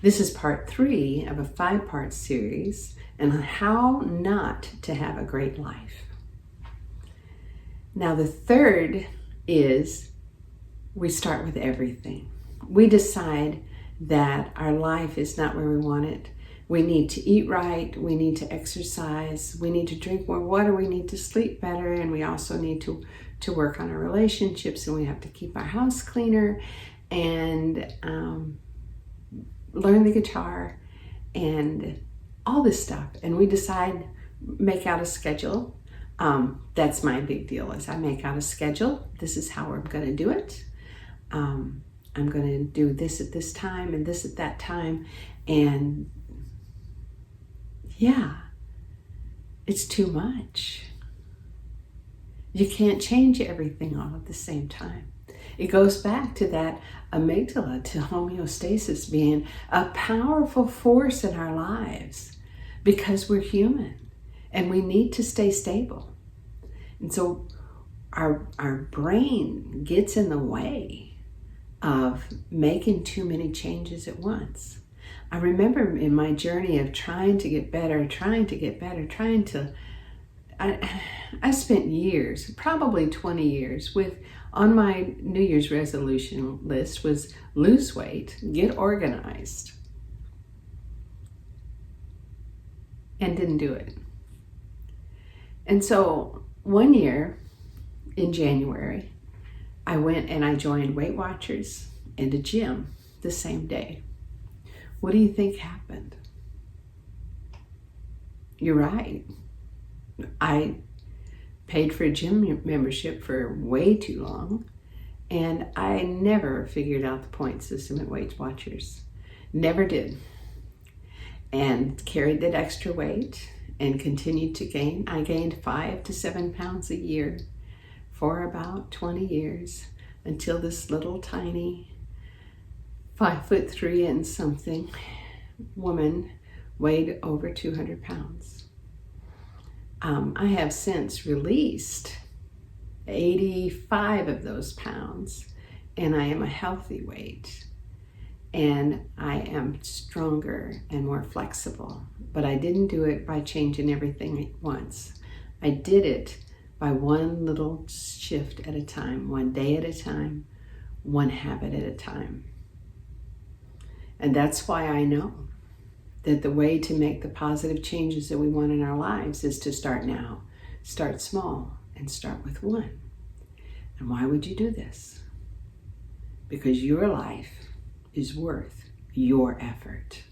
This is part 3 of a 5-part series on how not to have a great life. Now the third is we start with everything. We decide that our life is not where we want it. We need to eat right, we need to exercise, we need to drink more water, we need to sleep better, and we also need to work on our relationships, and we have to keep our house cleaner, and learn the guitar, and all this stuff. And we decide, make out a schedule. That's my big deal, is I make out a schedule. This is how I'm going to do it. I'm going to do this at this time and this at that time. And yeah, it's too much. You can't change everything all at the same time. It goes back to that amygdala, to homeostasis being a powerful force in our lives, because we're human and we need to stay stable. And so our brain gets in the way of making too many changes at once. I remember in my journey of trying to get better, I spent years, probably 20 years, on my New Year's resolution list was lose weight, get organized, and didn't do it. And so one year in January, I went and I joined Weight Watchers and a gym the same day. What do you think happened? You're right. I paid for a gym membership for way too long, and I never figured out the point system at Weight Watchers. Never did. And carried that extra weight and continued to gain. I gained 5 to 7 pounds a year for about 20 years until this little tiny 5'3" and something woman weighed over 200 pounds. I have since released 85 of those pounds, and I am a healthy weight, and I am stronger and more flexible. But I didn't do it by changing everything at once. I did it by one little shift at a time, one day at a time, one habit at a time. And that's why I know that the way to make the positive changes that we want in our lives is to start now. Start small and start with one. And why would you do this? Because your life is worth your effort.